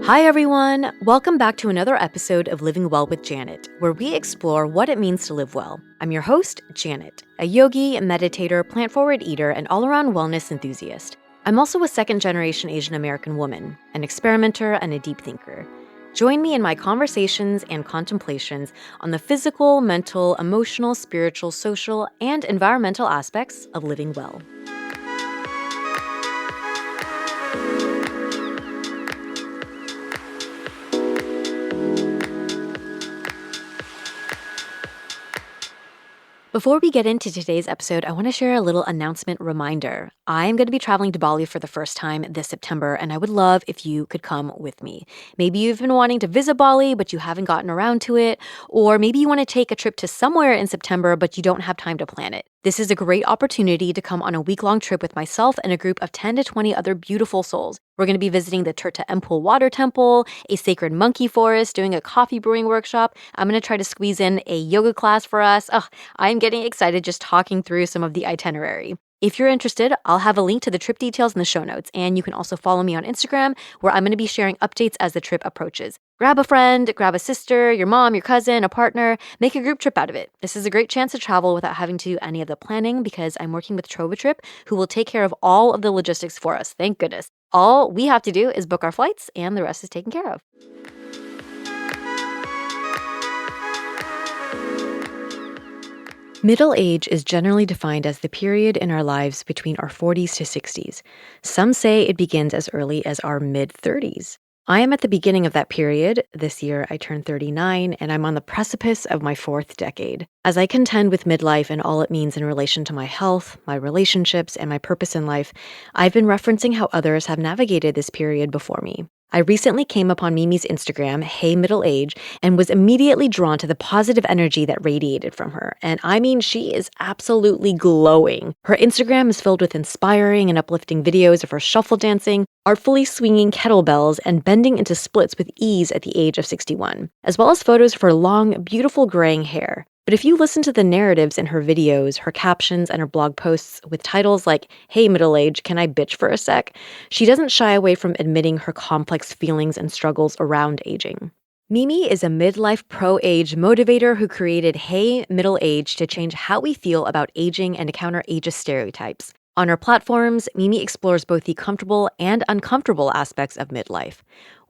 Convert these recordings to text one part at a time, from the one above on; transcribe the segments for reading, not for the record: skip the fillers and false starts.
Hi, everyone. Welcome back to another episode of Living Well with Janet, where we explore what it means to live well. I'm your host, Janet, a yogi, a meditator, plant forward eater, and all around wellness enthusiast. I'm also a second generation Asian American woman, an experimenter, and a deep thinker. Join me in my conversations and contemplations on the physical, mental, emotional, spiritual, social, and environmental aspects of living well. Before we get into today's episode, I want to share a little announcement reminder. I'm going to be traveling to Bali for the first time this September, and I would love if you could come with me. Maybe you've been wanting to visit Bali, but you haven't gotten around to it, or maybe you want to take a trip to somewhere in September, but you don't have time to plan it. This is a great opportunity to come on a week-long trip with myself and a group of 10 to 20 other beautiful souls. We're going to be visiting the Turta Empul Water Temple, a sacred monkey forest, doing a coffee brewing workshop. I'm going to try to squeeze in a yoga class for us. I'm getting excited just talking through some of the itinerary. If you're interested, I'll have a link to the trip details in the show notes, and you can also follow me on Instagram, where I'm going to be sharing updates as the trip approaches. Grab a friend, grab a sister, your mom, your cousin, a partner, make a group trip out of it. This is a great chance to travel without having to do any of the planning because I'm working with Trova Trip, who will take care of all of the logistics for us. Thank goodness. All we have to do is book our flights, and the rest is taken care of. Middle age is generally defined as the period in our lives between our 40s to 60s. Some say it begins as early as our mid-30s. I am at the beginning of that period. This year, I turned 39, and I'm on the precipice of my fourth decade. As I contend with midlife and all it means in relation to my health, my relationships, and my purpose in life, I've been referencing how others have navigated this period before me. I recently came upon Mimi's Instagram, Hey Middle Age, and was immediately drawn to the positive energy that radiated from her. And I mean, she is absolutely glowing. Her Instagram is filled with inspiring and uplifting videos of her shuffle dancing, artfully swinging kettlebells, and bending into splits with ease at the age of 61, as well as photos of her long, beautiful graying hair. But if you listen to the narratives in her videos, her captions, and her blog posts with titles like, Hey Middle Age, can I bitch for a sec? She doesn't shy away from admitting her complex feelings and struggles around aging. Mimi is a midlife pro-age motivator who created Hey Middle Age to change how we feel about aging and to counter ageist stereotypes. On her platforms, Mimi explores both the comfortable and uncomfortable aspects of midlife.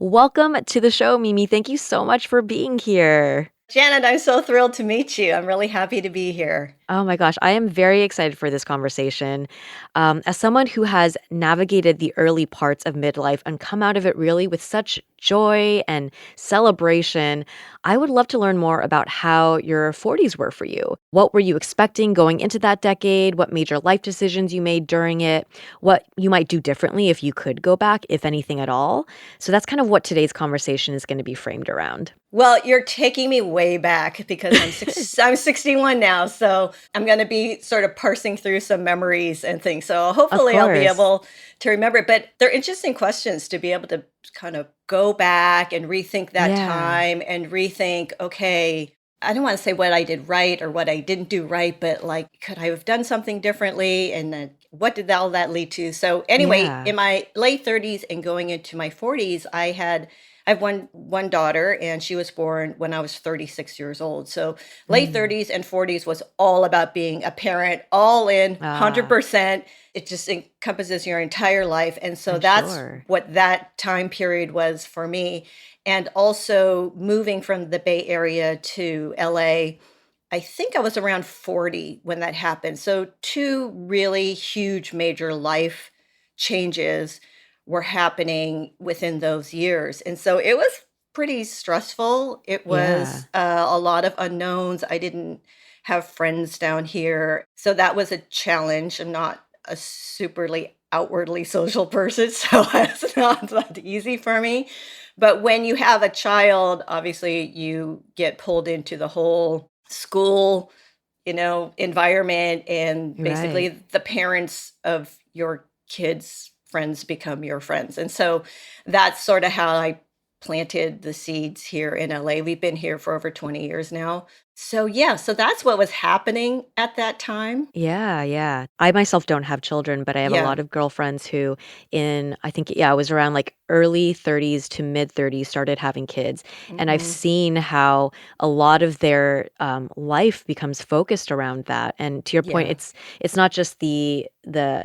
Welcome to the show, Mimi. Thank you so much for being here. Janet, I'm so thrilled to meet you. I'm really happy to be here. Oh my gosh, I am very excited for this conversation. As someone who has navigated the early parts of midlife and come out of it really with such joy and celebration, I would love to learn more about how your 40s were for you. What were you expecting going into that decade? What major life decisions you made during it? What you might do differently if you could go back, if anything at all? So that's kind of what today's conversation is going to be framed around. Well, you're taking me way back because I'm 61 now, so I'm going to be sort of parsing through some memories and things. So Of hopefully I'll be course. able to remember it. But they're interesting questions to be able to kind of go back and rethink that Yeah. time and rethink, okay, I don't want to say what I did right or what I didn't do right, but like, could I have done something differently? And then what did all that lead to? So anyway, Yeah. in my late 30s and going into my 40s, I have one daughter, and she was born when I was 36 years old. So late Mm. 30s and 40s was all about being a parent, all in, Ah, 100%. It just encompasses your entire life. And so I'm that's sure. what that time period was for me. And also moving from the Bay Area to LA, I think I was around 40 when that happened. So two really huge major life changes were happening within those years. And so it was pretty stressful. It was Yeah. a lot of unknowns. I didn't have friends down here. So that was a challenge. I'm not a superly outwardly social person, so it's not that easy for me. But when you have a child, obviously you get pulled into the whole school, environment, and You're right. basically the parents of your kids' friends become your friends. And so that's sort of how I planted the seeds here in LA. We've been here for over 20 years now. So, yeah, so that's what was happening at that time. Yeah, yeah. I myself don't have children, but I have a Yeah. lot of girlfriends who I think, yeah, it was around like early 30s to mid 30s started having kids. And I've Mhm. seen how a lot of their life becomes focused around that. And to your point, Yeah. it's not just the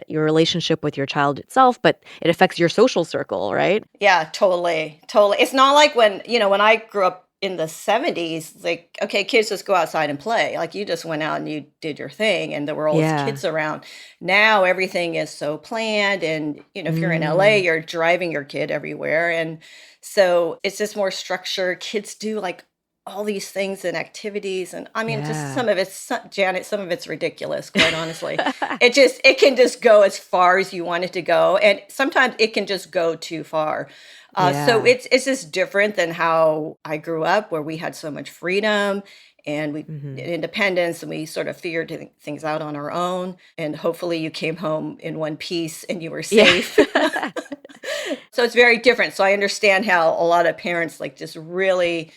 your relationship with your child itself, but it affects your social circle, right? Yeah, totally, totally. It's not like when I grew up in the '70s, like, okay, kids just go outside and play. Like, you just went out and you did your thing, and there were always Yeah. kids around. Now everything is so planned, and if you're in LA, Mm, you're driving your kid everywhere, and so it's just more structured. Kids do like all these things and activities, and I mean, just yeah. some of it's Janet, some of it's ridiculous, quite honestly. It can just go as far as you want it to go, and sometimes it can just go too far. So Yeah. it's just different than how I grew up, where we had so much freedom and we Hmm. independence, and we sort of figured things out on our own. And hopefully, you came home in one piece and you were Yeah. safe. So it's very different. So I understand how a lot of parents like just really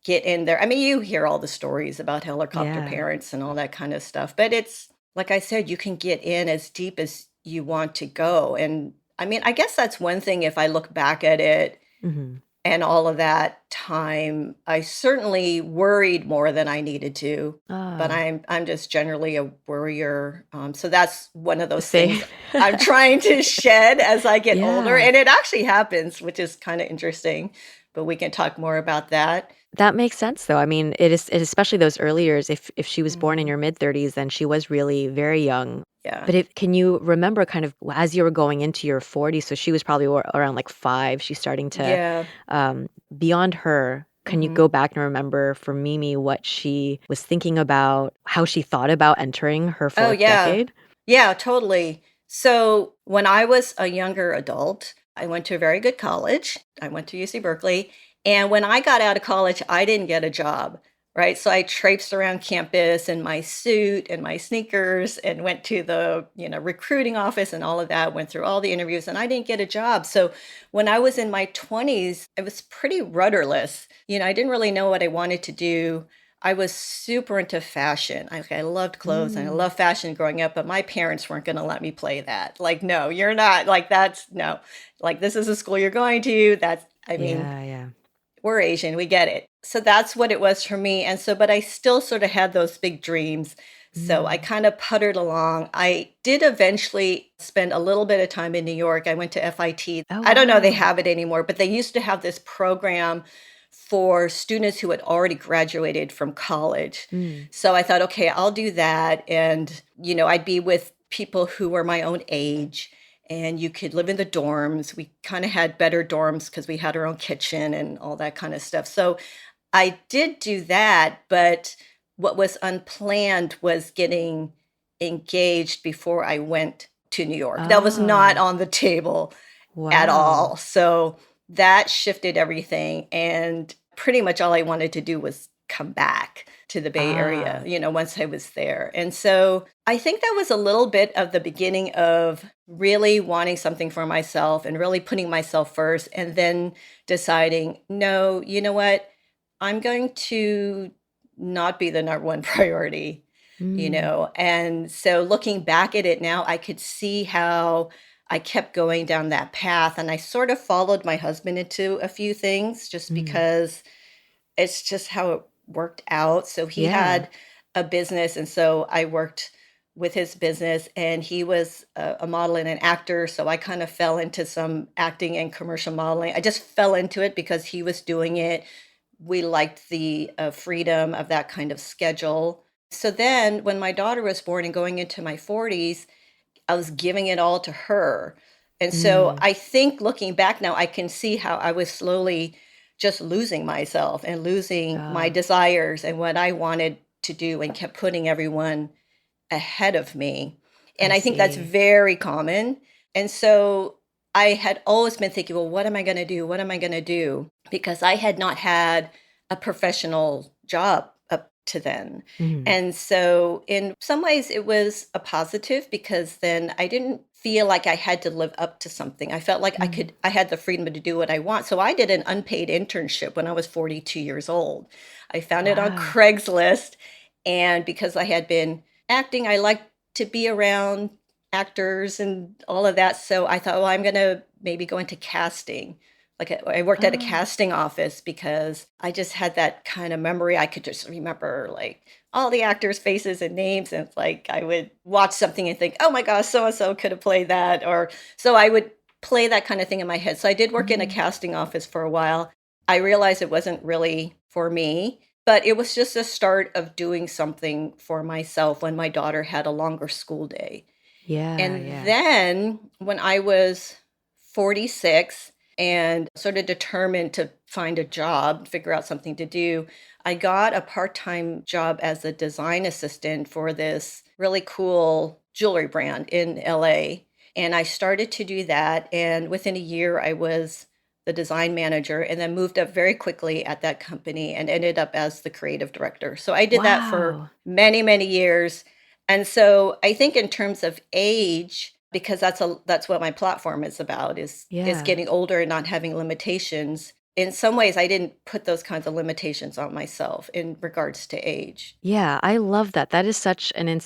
get in there. I mean, you hear all the stories about helicopter Yeah. parents and all that kind of stuff, but it's like I said, you can get in as deep as you want to go. And I mean, I guess that's one thing if I look back at it Hmm. and all of that time, I certainly worried more than I needed to. But Ah, I'm just generally a worrier. So that's one of those same. things I'm trying to shed as I get older, Yeah. and it actually happens, which is kind of interesting. But we can talk more about that. That makes sense, though. I mean, it especially those early years, if she was born in Mhm. your mid-30s, then she was really very young. Yeah, But if can you remember kind of as you were going into your 40s, so she was probably around, like, 5, she's starting to, yeah. um beyond her, can you go Hmm. back and remember for Mimi what she was thinking about, how she thought about entering her Oh 4th yeah, decade? yeah, totally. So when I was a younger adult, I went to a very good college. I went to UC Berkeley. And when I got out of college, I didn't get a job, right? So I traipsed around campus in my suit and my sneakers and went to the, recruiting office and all of that, went through all the interviews and I didn't get a job. So when I was in my 20s, it was pretty rudderless. I didn't really know what I wanted to do. I was super into fashion. I loved clothes and I Mm. loved fashion growing up, but my parents weren't going to let me play that. Like, no, you're not. Like, that's no. Like, this is a school you're going to. I mean, Yeah, yeah. we're Asian, we get it. So that's what it was for me. And so, but I still sort of had those big dreams. So I Mm. kind of puttered along. I did eventually spend a little bit of time in New York. I went to FIT. Oh, I don't know if they wow. have it anymore, but they used to have this program for students who had already graduated from college. Mm. So I thought, okay, I'll do that. And, I'd be with people who were my own age and you could live in the dorms. We kind of had better dorms because we had our own kitchen and all that kind of stuff. So I did do that, but what was unplanned was getting engaged before I went to New York. That was not Oh, on the table at wow. all. So that shifted everything. And pretty much all I wanted to do was come back to the Bay Area, Ah. once I was there. And so I think that was a little bit of the beginning of really wanting something for myself and really putting myself first. And then deciding, no, you know what? I'm going to not be the number one priority. Mm. And so looking back at it now, I could see how I kept going down that path, and I sort of followed my husband into a few things just Mm. because it's just how it worked out. So he Yeah. had a business, and so I worked with his business, and he was a model and an actor. So I kind of fell into some acting and commercial modeling. I just fell into it because he was doing it. We liked the freedom of that kind of schedule. So then, when my daughter was born and going into my 40s, I was giving it all to her. And so Mm. I think looking back now, I can see how I was slowly just losing myself and losing my Ah, desires and what I wanted to do and kept putting everyone ahead of me. And I I think that's see. very common. And so I had always been thinking, well, what am I going to do? What am I going to do? Because I had not had a professional job up to then. Mhm. And so, in some ways, it was a positive because then I didn't feel like I had to live up to something. I felt like Mm. I had the freedom to do what I want. So I did an unpaid internship when I was 42 years old. I found it on Wow. Craigslist. And because I had been acting, I liked to be around actors and all of that. So I thought, well, I'm going to maybe go into casting. Like I worked at a Oh, casting office because I just had that kind of memory. I could just remember like all the actors' faces and names. And it's like I would watch something and think, oh my gosh, so and so could have played that. Or so I would play that kind of thing in my head. So I did work in a mm. casting office for a while. I realized it wasn't really for me, but it was just a start of doing something for myself when my daughter had a longer school day. Yeah, And yeah. then when I was 46 and sort of determined to find a job, figure out something to do, I got a part-time job as a design assistant for this really cool jewelry brand in LA. And I started to do that. And within a year, I was the design manager and then moved up very quickly at that company and ended up as the creative director. So I did that for Wow. many, many years. And so I think in terms of age, because that's what my platform is about, is Yeah. getting older and not having limitations. In some ways, I didn't put those kinds of limitations on myself in regards to age. Yeah, I love that. That is such an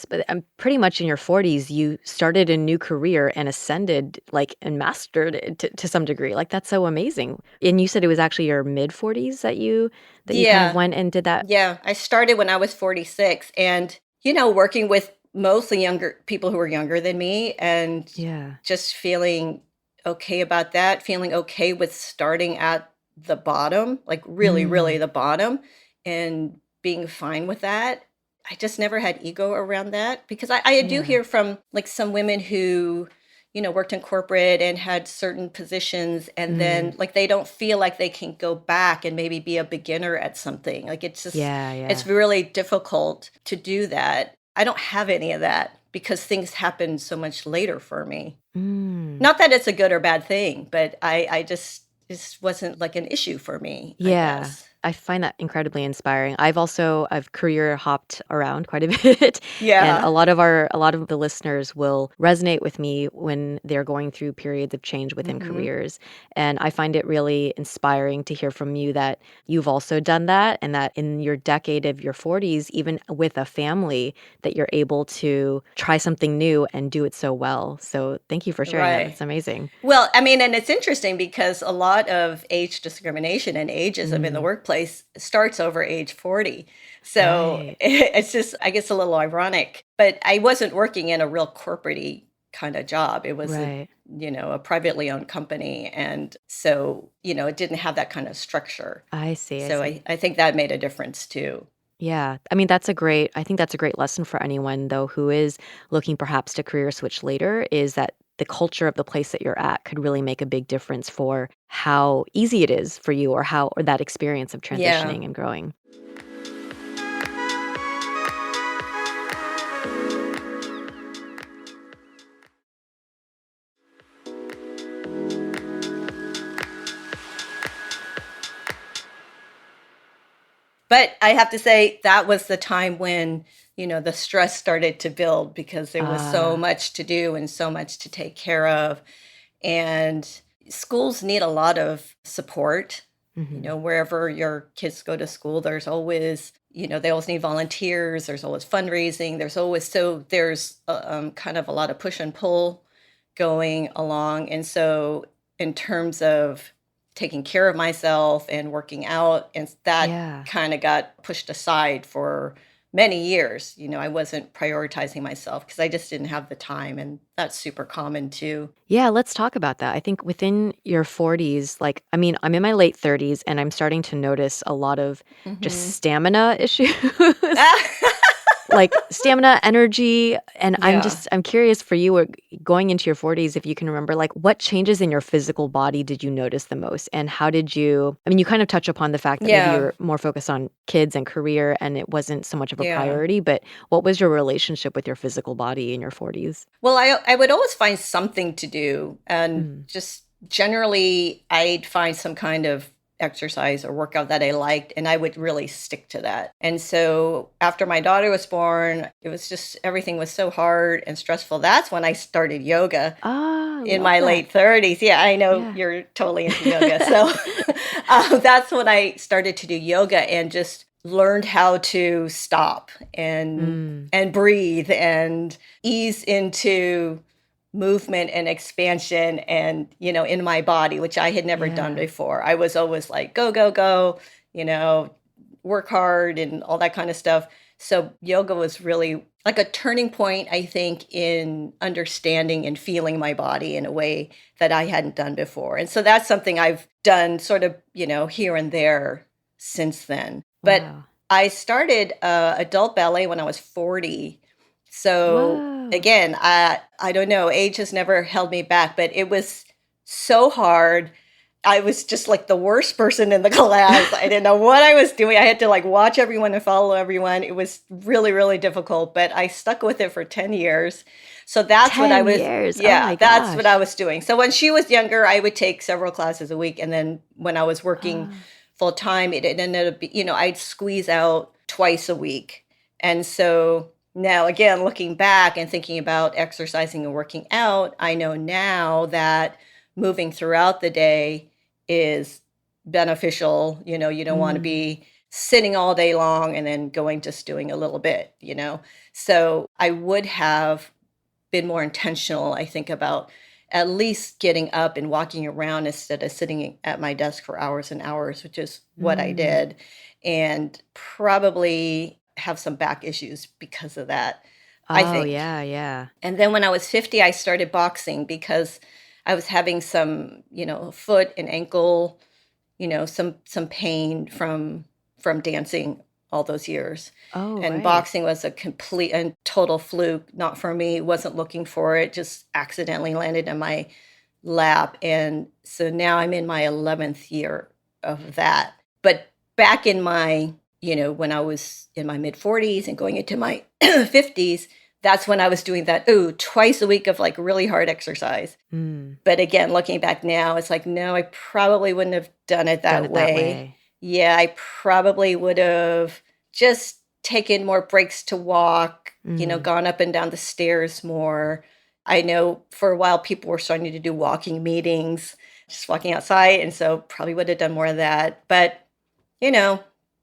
pretty much in your 40s, you started a new career and ascended, like, and mastered it to some degree. Like, that's so amazing. And you said it was actually your mid 40s that you kind of Yeah. went and did that? Yeah. I started when I was 46 and, working with mostly younger people who were younger than me and Yeah. just feeling okay about that, feeling okay with starting at the bottom, like really, really Mm. the bottom, and being fine with that. I just never had ego around that because I do Yeah. hear from like some women who, worked in corporate and had certain positions and Mm. then like they don't feel like they can go back and maybe be a beginner at something. Like Yeah, it's yeah. really difficult to do that. I don't have any of that because things happen so much later for me. Mm. Not that it's a good or bad thing, but I just wasn't like an issue for me, I Yeah, guess. I find that incredibly inspiring. I've career hopped around quite a bit, and Yeah. a lot of the listeners will resonate with me when they're going through periods of change within Mhm. careers. And I find it really inspiring to hear from you that you've also done that and that in your decade of your 40s, even with a family, that you're able to try something new and do it so well. So thank you for sharing that. Right. That's amazing. Well, I mean, and it's interesting because a lot of age discrimination and ageism in the Mm, workplace starts over age 40. So right, it's just, I guess, a little ironic. But I wasn't working in a real corporate kind of job. It was right. a privately owned company. And so, it didn't have that kind of structure. I see, I So see. I think that made a difference too. Yeah. I think that's a great lesson for anyone though who is looking perhaps to career switch later is that the culture of the place that you're at could really make a big difference for how easy it is for you or that experience of Yeah. transitioning and growing. But I have to say that was the time when, the stress started to build because there was so Ah, much to do and so much to take care of. And schools need a lot of support. mhm. Wherever your kids go to school, there's always, they always need volunteers. There's always fundraising. There's kind of a lot of push and pull going along. And so, in terms of taking care of myself and working out, and that Yeah. kind of got pushed aside for many years. I wasn't prioritizing myself because I just didn't have the time. And that's super common too. Yeah, let's talk about that. I think within your 40s, like, I mean, I'm in my late 30s and I'm starting to notice a lot of just Hmm. stamina issues. Like, stamina, energy, and Yeah. I'm curious for you, going into your 40s, if you can remember, like, what changes in your physical body did you notice the most? And how did you I mean, you kind of touch upon the fact that maybe Yeah. you're more focused on kids and career, and it wasn't so much of a Yeah. priority, but what was your relationship with your physical body in your 40s? Well, I would always find something to do, and Mm. just generally, I'd find some kind of exercise or workout that I liked, and I would really stick to that. And so after my daughter was born, it was just everything was so hard and stressful. That's when I started yoga Ah, in love my that. late 30s. Yeah, I know Yeah. you're totally into yoga. So that's when I started to do yoga and just learned how to stop Mm, and breathe and ease into movement and expansion and in my body, which I had never done yeah. before. I was always like go go go, you know work hard and all that kind of stuff. So yoga was really like a turning point, I think, in understanding and feeling my body in a way that I hadn't done before. And so that's something I've done sort of, here and there since then. But Wow. I started adult ballet when I was 40. So Whoa. again, I don't know, age has never held me back, but it was so hard. I was just like the worst person in the class. I didn't know what I was doing. I had to like watch everyone and follow everyone. It was really, really difficult, but I stuck with it for 10 years. So that's what I 10 was, years. Oh yeah, my that's what I gosh. was doing. So when she was younger, I would take several classes a week. And then when I was working Ah, full time, it ended up, I'd squeeze out twice a week. And so now, again, looking back and thinking about exercising and working out, I know now that moving throughout the day is beneficial. You don't want to mm. be sitting all day long and then going just doing a little bit. So I would have been more intentional, I think, about at least getting up and walking around instead of sitting at my desk for hours and hours, which is what I Mm. did, and probably have some back issues because of that, I Oh, think. yeah, yeah. And then when I was 50, I started boxing because I was having some, foot and ankle, some pain from dancing all those years. Oh, And right. boxing was a complete and total fluke, not for me, wasn't looking for it, just accidentally landed in my lap. And so now I'm in my 11th year of that. But back in my, when I was in my mid 40s and going into my 50s, that's when I was doing that, twice a week of like really hard exercise. Mm. But again, looking back now, it's like, no, I probably wouldn't have done it Done that it that way. way. Yeah, I probably would have just taken more breaks to walk, Mm. gone up and down the stairs more. I know for a while people were starting to do walking meetings, just walking outside. And so probably would have done more of that. But, you know,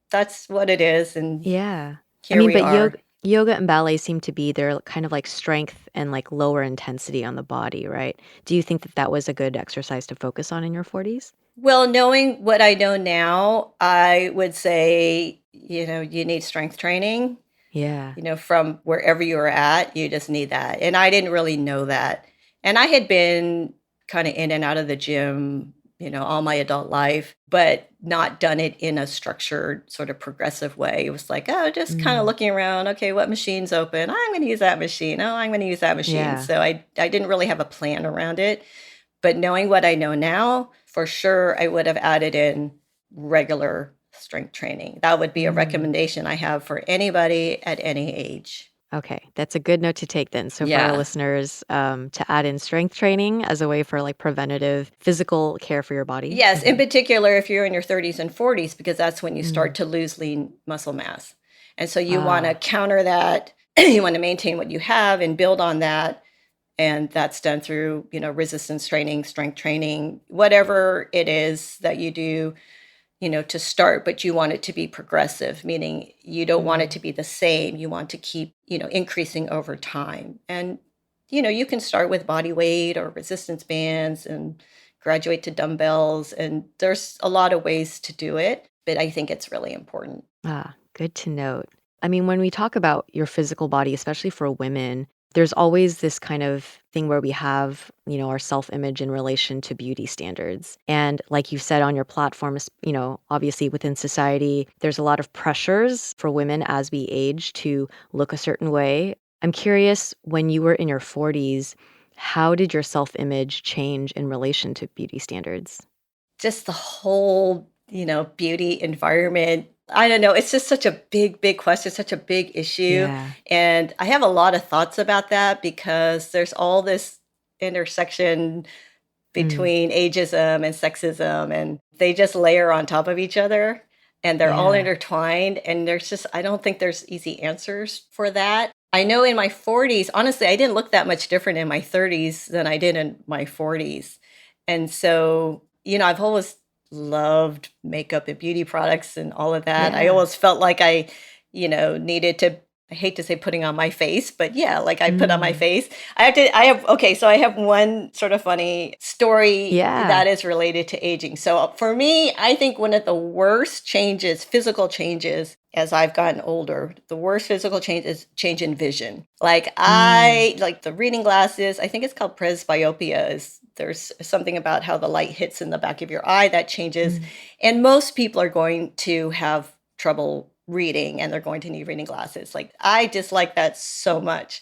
that's what it is. And Yeah. I here mean, we but are. yoga and ballet seem to be their kind of like strength and like lower intensity on the body, right? Do you think that that was a good exercise to focus on in your 40s? Well, knowing what I know now, I would say, you need strength training, Yeah. from wherever you're at, you just need that. And I didn't really know that. And I had been kind of in and out of the gym, all my adult life, but not done it in a structured, sort of progressive way. It was like, oh, just kind of Mm. looking around. Okay, what machine's open? I'm going to use that machine. Oh, I'm going to use that machine. Yeah. So I didn't really have a plan around it. But knowing what I know now, for sure, I would have added in regular strength training. That would be a Mm. recommendation I have for anybody at any age. Okay, that's a good note to take then. So for our Yeah. listeners, to add in strength training as a way for like preventative physical care for your body. Yes, in Mhm. particular, if you're in your 30s and 40s, because that's when you start Mm. to lose lean muscle mass. And so you want to Ah. counter that. You want to maintain what you have and build on that. And that's done through, resistance training, strength training, whatever it is that you do, to start, but you want it to be progressive, meaning you don't want it Mm. to be the same. You want to keep, increasing over time. And, you can start with body weight or resistance bands and graduate to dumbbells. And there's a lot of ways to do it, but I think it's really important. Ah, good to note. I mean, when we talk about your physical body, especially for women, there's always this kind of thing where we have, our self image in relation to beauty standards. And like you said on your platform, obviously within society, there's a lot of pressures for women as we age to look a certain way. I'm curious, when you were in your 40s, how did your self image change in relation to beauty standards? Just the whole, beauty environment. I don't know. It's just such a big, big question, such a big issue. Yeah. And I have a lot of thoughts about that because there's all this intersection Mm, between ageism and sexism, and they just layer on top of each other, and they're all yeah. intertwined, and I don't think there's easy answers for that. I know in my 40s, honestly, I didn't look that much different in my 30s than I did in my 40s. And so, I've always loved makeup and beauty products and all of that. I Yeah. always felt like needed to, I hate to say putting on my face, but yeah, like I put on my Mm, face. Okay, so I have one sort of funny story yeah. that is related to aging. So for me, I think one of the worst changes, physical changes, as I've gotten older, the worst physical change is change in vision. Like Mm, I like the reading glasses, I think it's called presbyopia, is there's something about how the light hits in the back of your eye that changes. mm. And most people are going to have trouble reading and they're going to need reading glasses. Like I dislike that so much.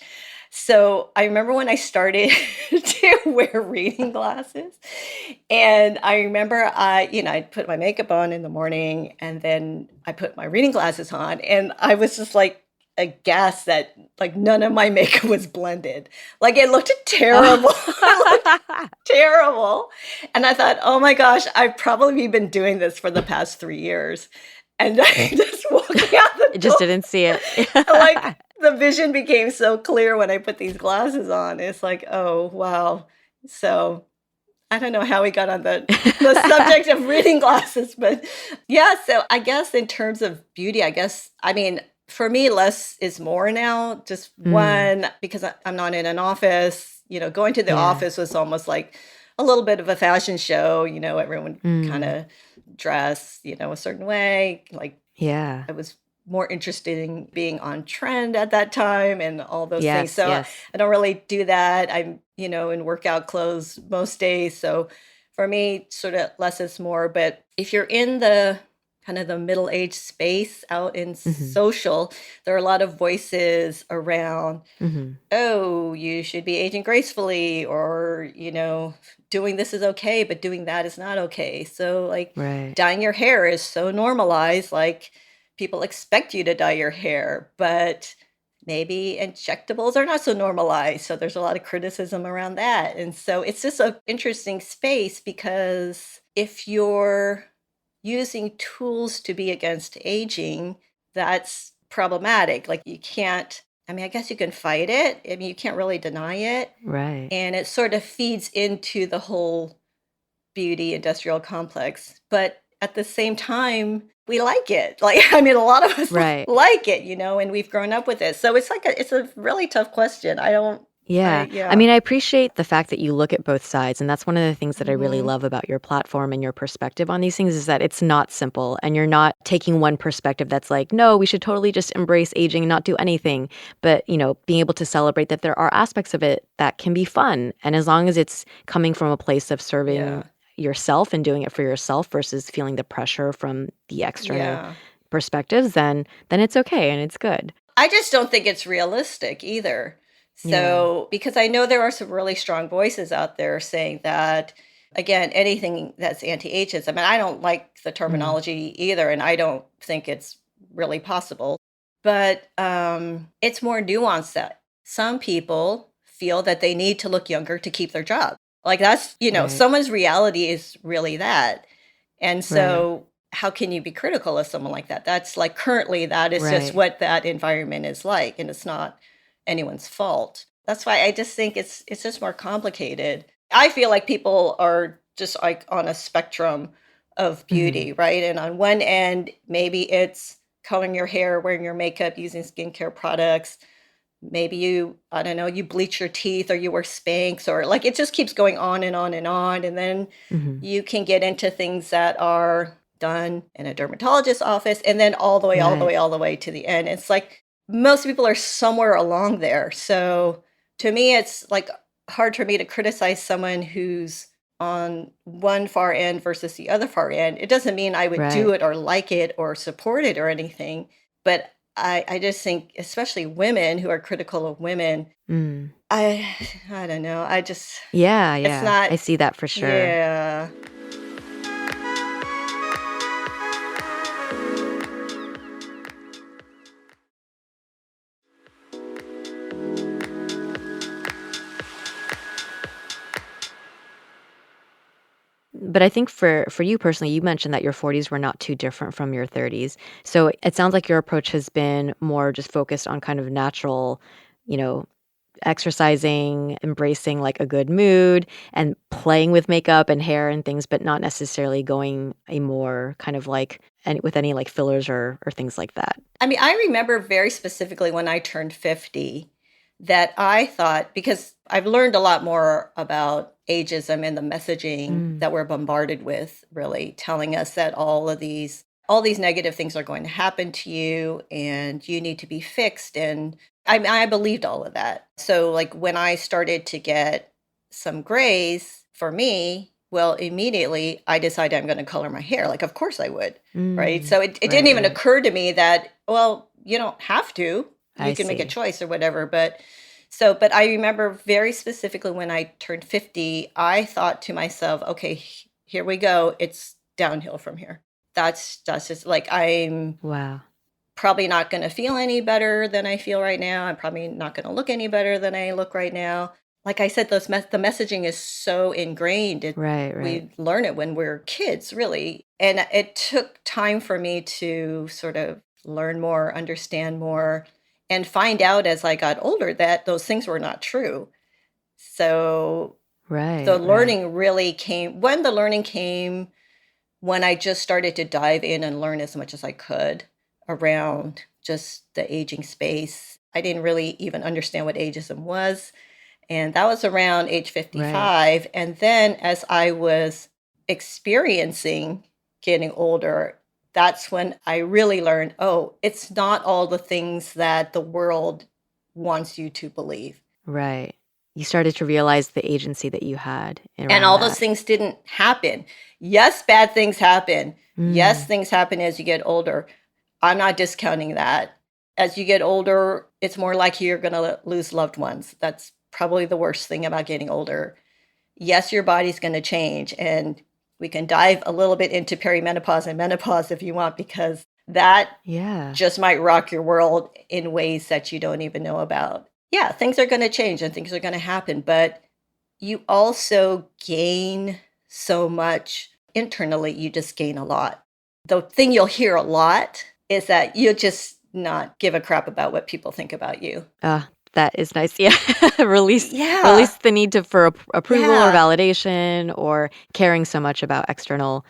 So I remember when I started to wear reading glasses, and I remember I'd put my makeup on in the morning and then I put my reading glasses on, and I was just like aghast that like none of my makeup was blended. Like it looked terrible. It looked Oh. terrible. And I thought, oh my gosh, I've probably been doing this for the past 3 years. And I just walking out I the just door, didn't see it. like the vision became so clear when I put these glasses on. It's like, oh wow. So I don't know how we got on the subject of reading glasses, but yeah, so I guess in terms of beauty, I mean, for me, less is more now. Just Mm, one, because I'm not in an office, going to the yeah. office was almost like a little bit of a fashion show, everyone kind Mm, of dress, a certain way. Like yeah. I was more interested in being on trend at that time and all those things. Yes, So yes. I don't really do that. I'm, in workout clothes most days. So for me, sort of less is more. But if you're in the kind of the middle age space out in Mhm, social, there are a lot of voices around, mhm. oh, you should be aging gracefully, or, doing this is okay, but doing that is not okay. So, like, Right. dyeing your hair is so normalized. Like, people expect you to dye your hair, but maybe injectables are not so normalized. So, there's a lot of criticism around that. And so, it's just an interesting space because if you're using tools to be against aging, that's problematic. Like, you can't, I mean, I guess you can fight it. I mean, you can't really deny it. Right. And it sort of feeds into the whole beauty industrial complex. But at the same time, we like it. Like, I mean, a lot of us Right. like it, and we've grown up with it. So it's a really tough question. Yeah. I Yeah. mean, I appreciate the fact that you look at both sides, and that's one of the things that I really Hmm. love about your platform and your perspective on these things is that it's not simple, and you're not taking one perspective that's like, "No, we should totally just embrace aging and not do anything." But, being able to celebrate that there are aspects of it that can be fun, and as long as it's coming from a place of serving Yeah. yourself and doing it for yourself versus feeling the pressure from the external Yeah. perspectives, then it's okay and it's good. I just don't think it's realistic either. Yeah. So, because I know there are some really strong voices out there saying that, again, anything that's anti ageism, and I don't like the Mm. terminology either, and I don't think it's really possible, but it's more nuanced that some people feel that they need to look younger to keep their job. Like that's, Right. someone's reality is really that. And Right. so how can you be critical of someone like that? That's like currently that is just Right. what that environment is like, and it's not anyone's fault. That's why I just think it's just more complicated. I feel like people are just like on a spectrum of Mhm. beauty, right? And on one end, maybe it's coloring your hair, wearing your makeup, using skincare products. Maybe I don't know, you bleach your teeth or you wear Spanx, or like it just keeps going on and on and on. And then Mhm. you can get into things that are done in a dermatologist's office and then all the way, all the Right. way, all the way to the end. It's like most people are somewhere along there. So to me, it's like hard for me to criticize someone who's on one far end versus the other far end. It doesn't mean I would do Right. it or like it or support it or anything. But I just think, especially women who are critical of women, Mm. I I don't know. I just Yeah, it's yeah. not I see that for sure. yeah. But I think for you personally, you mentioned that your 40s were not too different from your 30s. So it sounds like your approach has been more just focused on kind of natural, you know, exercising, embracing like a good mood, and playing with makeup and hair and things, but not necessarily going a more kind of like any with any like fillers or things like that. I mean, I remember very specifically when I turned 50 that I thought, because I've learned a lot more about ageism and the messaging Mm, that we're bombarded with, really telling us that all these negative things are going to happen to you and you need to be fixed. And I believed all of that. So like when I started to get some grays for me, well, immediately I decided I'm going to color my hair. Like, of course I would. Right. mm, So it didn't right, even right. occur to me that, well, you don't have to. You I can make a see. choice or whatever. But I remember very specifically when I turned 50, I thought to myself, okay, here we go. It's downhill from here. That's just like I'm Wow. probably not going to feel any better than I feel right now. I'm probably not going to look any better than I look right now. Like I said, the messaging is so ingrained. Right, right. We learn it when we're kids, really. And it took time for me to sort of learn more, understand more, and find out as I got older that those things were not true. So the Right, right. learning really came when I just started to dive in and learn as much as I could around just the aging space. I didn't really even understand what ageism was. And that was around age Right. 55. And then as I was experiencing getting older, that's when I really learned, oh, it's not all the things that the world wants you to believe. Right. You started to realize the agency that you had And around all those that. things didn't happen. Yes, bad things happen. Yes, Mm, things happen as you get older. I'm not discounting that. As you get older, it's more likely you're going to lose loved ones. That's probably the worst thing about getting older. Yes, your body's going to change. And we can dive a little bit into perimenopause and menopause if you want, because that yeah. just might rock your world in ways that you don't even know about. Yeah, things are going to change and things are going to happen, but you also gain so much internally, you just gain a lot. The thing you'll hear a lot is that you just not give a crap about what people think about you. That is nice. Yeah. Release Yeah, release the need to for approval or yeah. validation or caring so much about It just external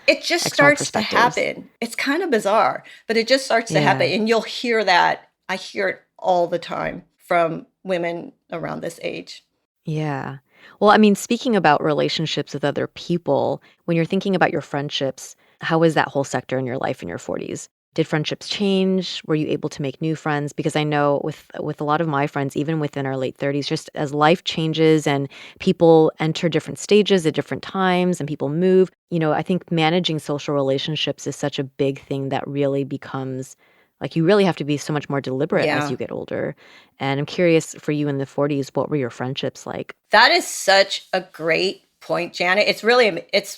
starts to perspectives. happen. It's kind of bizarre, but it just starts to happen. Yeah. And you'll hear that. I hear it all the time from women around this age. Yeah. Well, I mean, speaking about relationships with other people, when you're thinking about your friendships, how was that whole sector in your life in your 40s? Did friendships change? Were you able to make new friends? Because I know with a lot of my friends, even within our late 30s, just as life changes and people enter different stages at different times and people move, I think managing social relationships is such a big thing that really becomes like you really have to be so much more deliberate as Yeah. you get older. And I'm curious for you in the 40s, what were your friendships like? That is such a great point, Janet. It's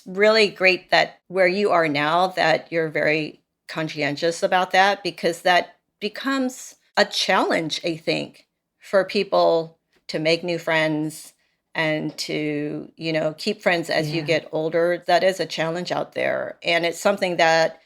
really great that where you are now that you're very conscientious about that, because that becomes a challenge, I think, for people to make new friends and to, keep friends as you Yeah. get older. That is a challenge out there. And it's something that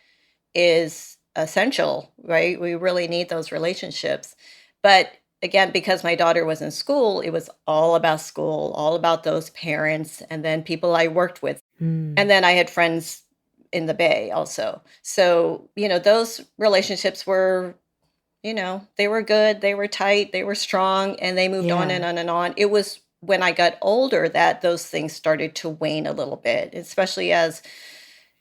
is essential, right? We really need those relationships. But again, because my daughter was in school, it was all about school, all about those parents, and then people I worked with. And Mm. then I had friends in the Bay also. So, those relationships were, they were good, they were tight, they were strong, and they moved on and Yeah. on and on. It was when I got older that those things started to wane a little bit, especially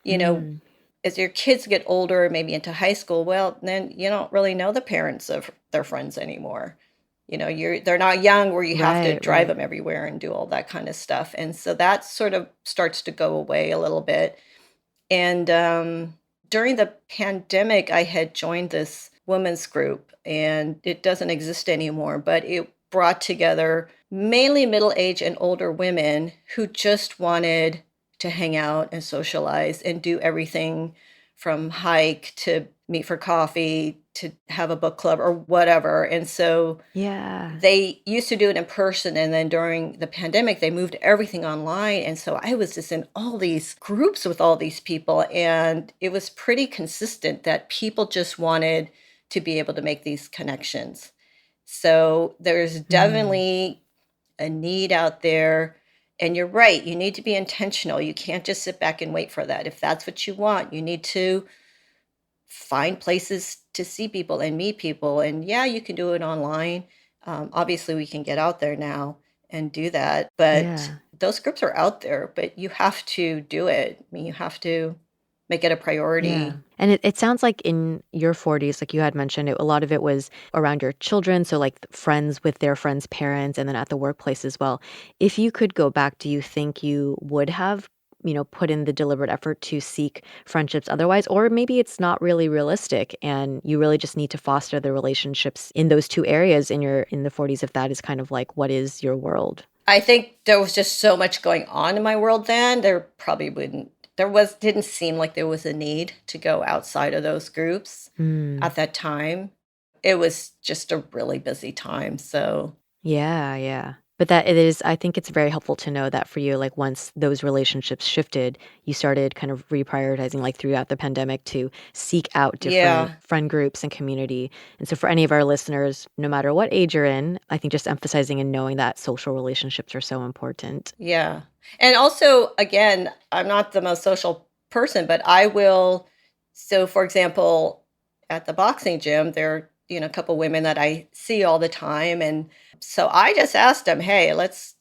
you know, Mm. as your kids get older, maybe into high school, well, then you don't really know the parents of their friends anymore. They're not young where you have to Right, drive right. them everywhere and do all that kind of stuff. And so that sort of starts to go away a little bit. And during the pandemic, I had joined this women's group, and it doesn't exist anymore, but it brought together mainly middle aged and older women who just wanted to hang out and socialize and do everything from hike to meet for coffee to have a book club or whatever. And so Yeah. they used to do it in person, and then during the pandemic, they moved everything online, and so I was just in all these groups with all these people, and it was pretty consistent that people just wanted to be able to make these connections. So there's Mm. definitely a need out there, and you're right, you need to be intentional. You can't just sit back and wait for that. If that's what you want, you need to find places to see people and meet people. And yeah, you can do it online. Obviously, we can get out there now and do that. But Yeah. those groups are out there, but you have to do it. I mean, you have to make it a Yeah. priority. And it sounds like in your 40s, like you had mentioned, a lot of it was around your children. So, like friends with their friends' parents, and then at the workplace as well. If you could go back, do you think you would have, put in the deliberate effort to seek friendships otherwise? Or maybe it's not really realistic and you really just need to foster the relationships in those two areas in the 40s, if that is kind of like what is your world. I think there was just so much going on in my world then. There probably wouldn't, there was, didn't seem like there was a need to go outside of those groups Mm. at that time. It was just a really busy time. So, Yeah, yeah. But that it is I think it's very helpful to know that for you, like, once those relationships shifted, you started kind of reprioritizing, like, throughout the pandemic to seek out different yeah. friend groups and community. And so for any of our listeners, no matter what age you're in, I think just emphasizing and knowing that social relationships are so important. Yeah. And also, again, I'm not the most social person, but I will. So, for example, at the boxing gym, there are, a couple women that I see all the time. And so I just asked them, hey, let's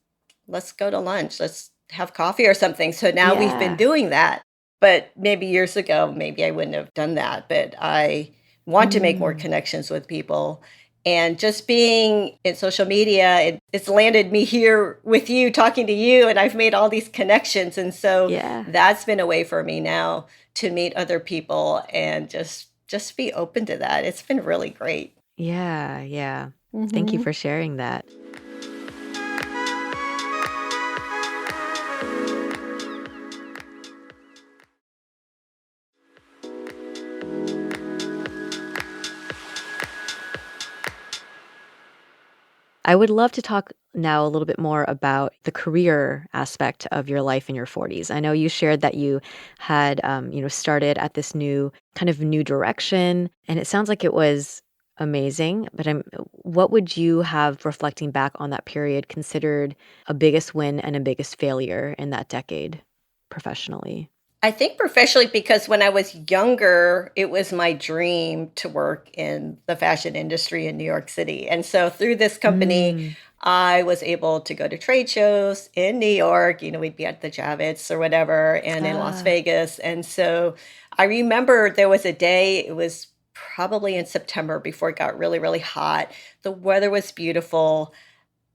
go to lunch. Let's have coffee or something. So now we've been Yeah. doing that. But maybe years ago, maybe I wouldn't have done that. But I want to make more Mm. connections with people. And just being in social media, it's landed me here with you, talking to you, and I've made all these connections. And so Yeah. that's been a way for me now to meet other people and just be open to that. It's been really great. Yeah, yeah. Thank you Mhm. for sharing that. I would love to talk now a little bit more about the career aspect of your life in your 40s. I know you shared that you had, started at this new direction, and it sounds like it was amazing. But what would you have, reflecting back on that period, considered a biggest win and a biggest failure in that decade professionally? I think professionally, because when I was younger, it was my dream to work in the fashion industry in New York City. And so through this company, Mm. I was able to go to trade shows in New York. We'd be at the Javits or whatever, and in Las Ah, Vegas. And so I remember there was a day, it was probably in September before it got really, really hot. The weather was beautiful.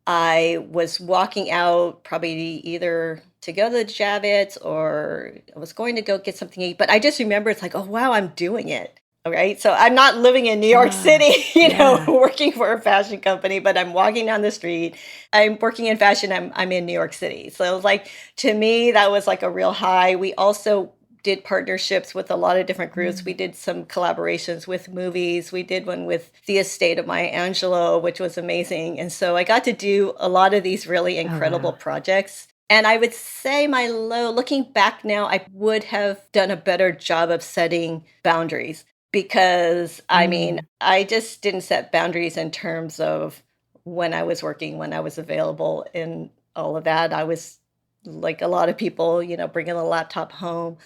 I was walking out probably either to go to the Javits or I was going to go get something to eat, but I just remember it's like, "Oh, wow, I'm doing it." Alright, so I'm not living in New York ah, City, yeah, working for a fashion company, but I'm walking down the street. I'm working in fashion, I'm in New York City. So it was like, to me, that was like a real high. We also did partnerships with a lot of different groups. We mm. did some collaborations with movies. We did one with the estate of Maya Angelou, which was amazing. And so I got to do a lot of these really Oh incredible wow. projects. And I would say my low, looking back now, I would have done a better job of setting boundaries because I mean, Mm. I just didn't set boundaries in terms of when I was working, when I was available, and all of that. I was like a lot of people, bringing the laptop home,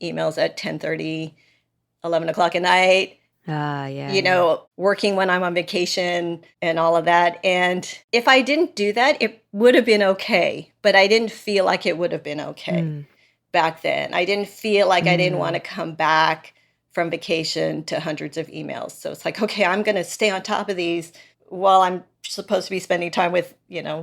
emails at 10:30, 11 o'clock at night, Ah, yeah, yeah. working when I'm on vacation and all of that. And if I didn't do that, it would have been okay, but I didn't feel like it would have been okay Mm. back then. I didn't feel like I didn't want Mm. to come back from vacation to hundreds of emails. So it's like, okay, I'm going to stay on top of these while I'm supposed to be spending time with,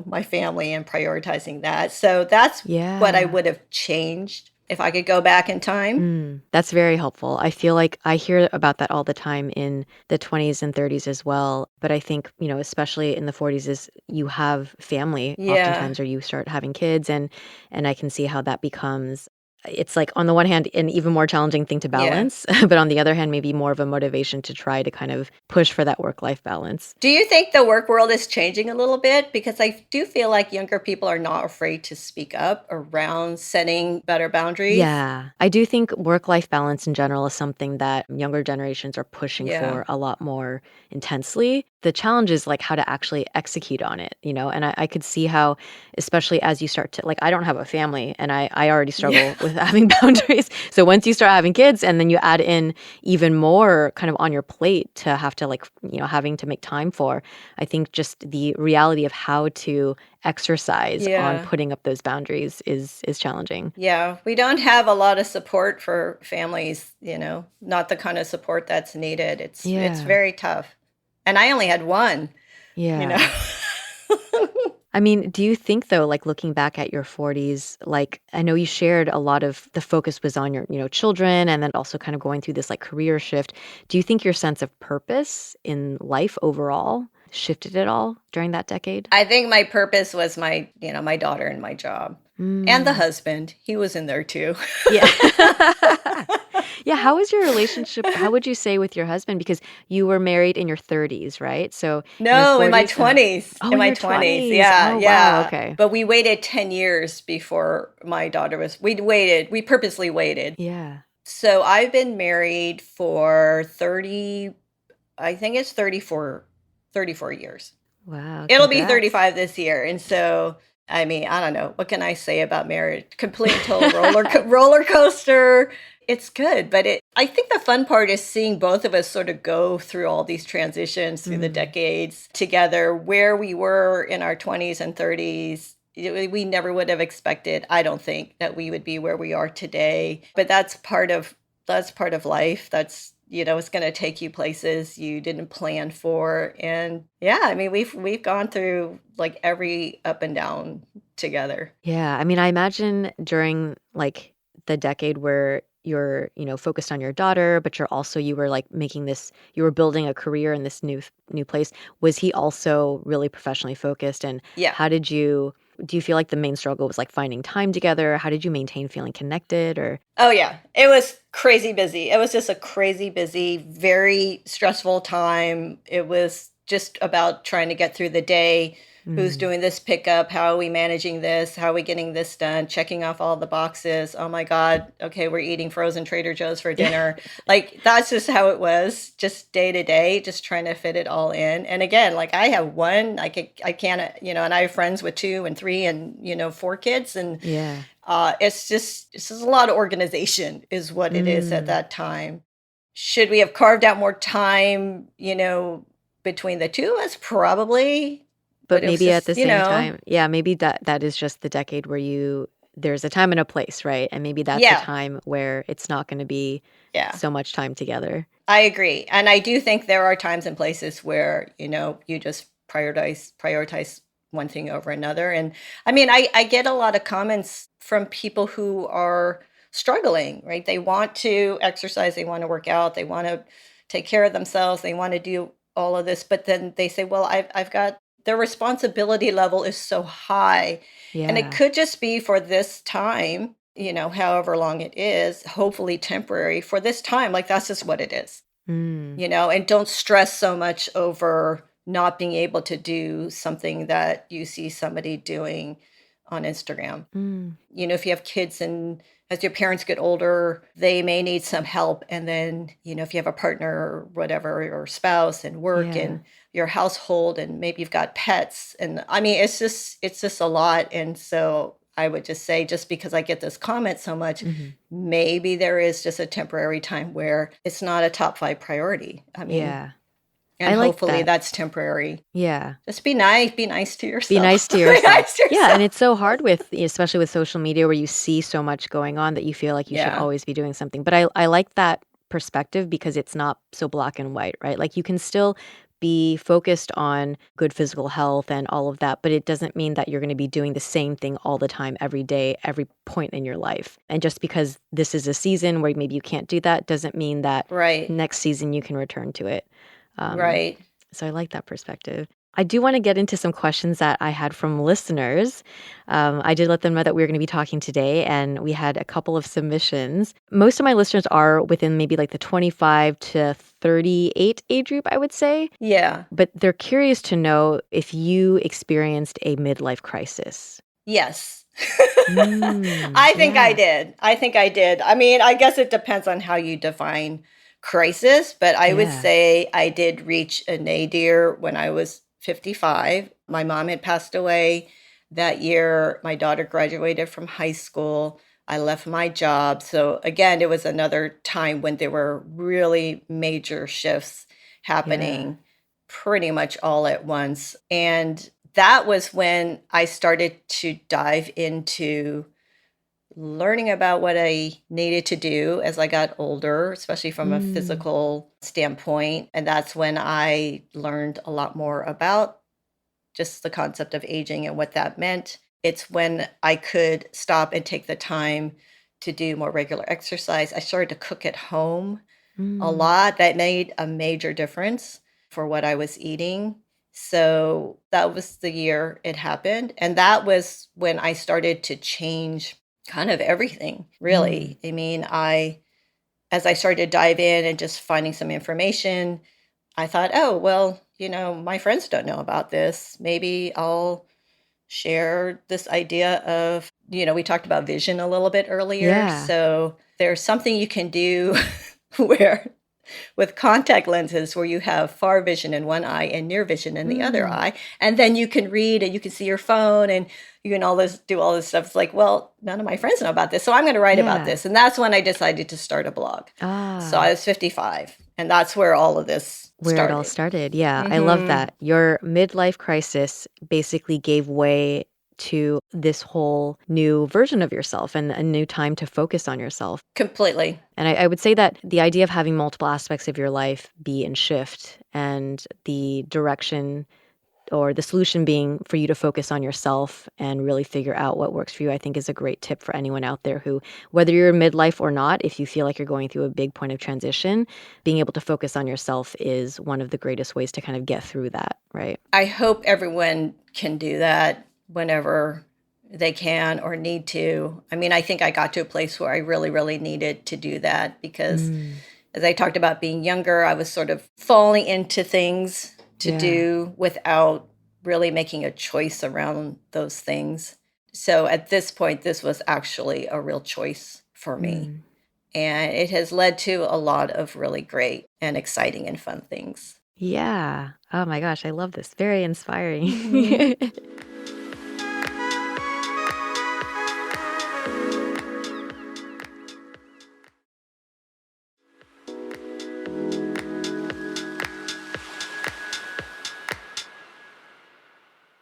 my family and prioritizing that. So that's what I Yeah. would have changed if I could go back in time. That's very helpful. I feel like I hear about that all the time in the 20s and 30s as well. But I think, especially in the 40s, is you have family Yeah. oftentimes, or you start having kids, and I can see how that becomes it's like on the one hand an even more challenging thing to Yeah. balance, but on the other hand maybe more of a motivation to try to kind of push for that work-life balance. Do you think the work world is changing a little bit? Because I do feel like younger people are not afraid to speak up around setting better boundaries. Yeah, I do think work-life balance in general is something that younger generations are pushing Yeah. for a lot more intensely. The challenge is like how to actually execute on it, and I could see how, especially as you start to like, I don't have a family and I already Yeah. struggle with having boundaries. So once you start having kids and then you add in even more kind of on your plate to have to like, having to make time for, I think just the reality of how to exercise on Yeah. putting up those boundaries is challenging. Yeah. We don't have a lot of support for families, not the kind of support that's needed. It's Yeah. very tough. And I only had one, you know. Yeah. I mean, do you think though, like looking back at your 40s, like I know you shared a lot of the focus was on your, children and then also kind of going through this like career shift. Do you think your sense of purpose in life overall shifted at all during that decade? I think my purpose was my daughter and my job. And the Mm. husband. He was in there too. Yeah. Yeah, how was your relationship? How would you say with your husband? Because you were married in your 30s, right? So in your No, in my 40s to 20s. Oh, In in my your 20s. 20s. Yeah, Oh, wow, yeah. okay. But we waited 10 years before my daughter was we waited. We purposely waited. Yeah. So I've been married for 30, I think it's 34 years. Wow, It'll be congrats. 35 this year. And so, I mean, I don't know. What can I say about marriage? Complete and total roller coaster. It's good, but I think the fun part is seeing both of us sort of go through all these transitions through the Mm. decades together, where we were in our 20s and 30s. We never would have expected, I don't think, that we would be where we are today. But that's part of life. It's going to take you places you didn't plan for. And yeah, I mean, we've gone through like every up and down together. Yeah, I mean, I imagine during, like, the decade where you're, focused on your daughter, but you were, like, you were building a career in this new place. Was he also really professionally focused, and Yeah. how did you do you feel like the main struggle was, like, finding time together? How did you maintain feeling connected or Oh yeah, it was crazy busy. It was just a crazy busy, very stressful time. It was just about trying to get through the day. Who's Mm. doing this pickup? How are we managing this? How are we getting this done? Checking off all the boxes. Oh my God. Okay, we're eating frozen Trader Joe's for dinner. Like that's just how it was, just day to day, just trying to fit it all in. And again, like I have one, I can't, and I have friends with two and three and, four kids. And Yeah. it's just a lot of organization is what it is at Mm. that time. Should we have carved out more time, between the two of us? Probably, But but it was maybe at just, the same time yeah, maybe that is just the decade where there's a time and a place, right? And maybe that's a yeah, time where it's not gonna be yeah, so much time together. I agree. And I do think there are times and places where, you just prioritize one thing over another. And I mean, I get a lot of comments from people who are struggling, right? They want to exercise, they want to work out, they want to take care of themselves, they want to do all of this, but then they say, well, I've got their responsibility level is so high. And it Yeah. could just be for this time, however long it is, hopefully temporary for this time. Like that's just what it is, Mm. and don't stress so much over not being able to do something that you see somebody doing on Instagram. Mm. If you have kids and as your parents get older, they may need some help. And then, if you have a partner or whatever, or spouse and work Yeah. and your household, and maybe you've got pets. And I mean, it's just a lot. And so I would just say, just because I get this comment so much, Mhm. maybe there is just a temporary time where it's not a top five priority. I mean, Yeah. and I like hopefully that. that's temporary. Yeah. Just be nice to Be yourself. nice to Be yourself. nice to Yeah, and yourself. it's so hard especially with social media where you see so much going on that you feel like you should Yeah. always be doing something. But I like that perspective because it's not so black and white, right? Like you can still be focused on good physical health and all of that, but it doesn't mean that you're going to be doing the same thing all the time, every day, every point in your life. And just because this is a season where maybe you can't do that doesn't mean that Right. next season you can return to it. Um, Right. so I like that perspective. I do want to get into some questions that I had from listeners. I did let them know that we were going to be talking today, and we had a couple of submissions. Most of my listeners are within maybe like the 25 to 38 age group, I would say. Yeah. But they're curious to know if you experienced a midlife crisis. Yes. Mm, I think I yeah. did. I think I did. I mean, I guess it depends on how you define crisis, but I would Yeah. say I did reach a nadir when I was 55. My mom had passed away that year. My daughter graduated from high school. I left my job. So, again, it was another time when there were really major shifts Yeah. happening pretty much all at once. And that was when I started to dive into learning about what I needed to do as I got older, especially from a Mm, physical standpoint. And that's when I learned a lot more about just the concept of aging and what that meant. It's when I could stop and take the time to do more regular exercise. I started to cook at home a mm, lot. That made a major difference for what I was eating. So that was the year it happened. And that was when I started to change kind of everything, mm. really. I mean, as I started to dive in and just finding some information, I thought, oh, well, my friends don't know about this. Maybe I'll share this idea of, we talked about vision a little bit earlier. Yeah. So there's something you can do where with contact lenses where you have far vision in one eye and near vision in the other Mm, eye, and then you can read and you can see your phone and you can do all this stuff. It's like, well, none of my friends know about this, so I'm going to write about yeah. this. And that's when I decided to start a blog. So I Ah. was 55, and that's where all of this Where it all started. started. Yeah, I love Hmm. that. Your midlife crisis basically gave way to this whole new version of yourself and a new time to focus on yourself. Completely. And I would say that the idea of having multiple aspects of your life be and shift, and the direction or the solution being for you to focus on yourself and really figure out what works for you, I think is a great tip for anyone out there who, whether you're in midlife or not, if you feel like you're going through a big point of transition, being able to focus on yourself is one of the greatest ways to kind of get through that, right? I hope everyone can do that whenever they can or need to. I mean, I think I got to a place where I really, really needed to do that because, Mm, as I talked about being younger, I was sort of falling into things to yeah. do without really making a choice around those things. So at this point, this was actually a real choice for me. Mm, And it has led to a lot of really great and exciting and fun things. yeah. Oh my gosh, I love this. Very inspiring. Hmm.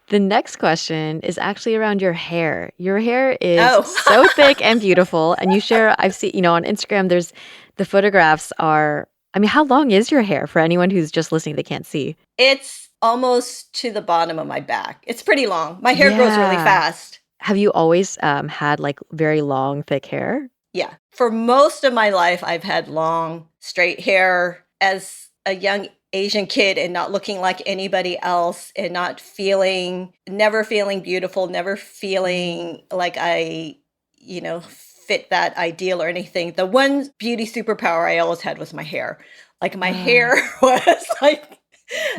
The next question is actually around your hair. Your hair is Oh, so thick and beautiful, and you share, I've seen, on Instagram, there's the photographs are, I mean, how long is your hair for anyone who's just listening, they can't see? it's almost to the bottom of my back. It's pretty long. My hair grows really Yeah. fast. Have you always had like very long, thick hair? Yeah. For most of my life, I've had long, straight hair as a young Asian kid and not looking like anybody else and never feeling beautiful, never Mm. feeling like fit that ideal or anything. The one beauty superpower I always had was my hair. Like my Ah, hair was like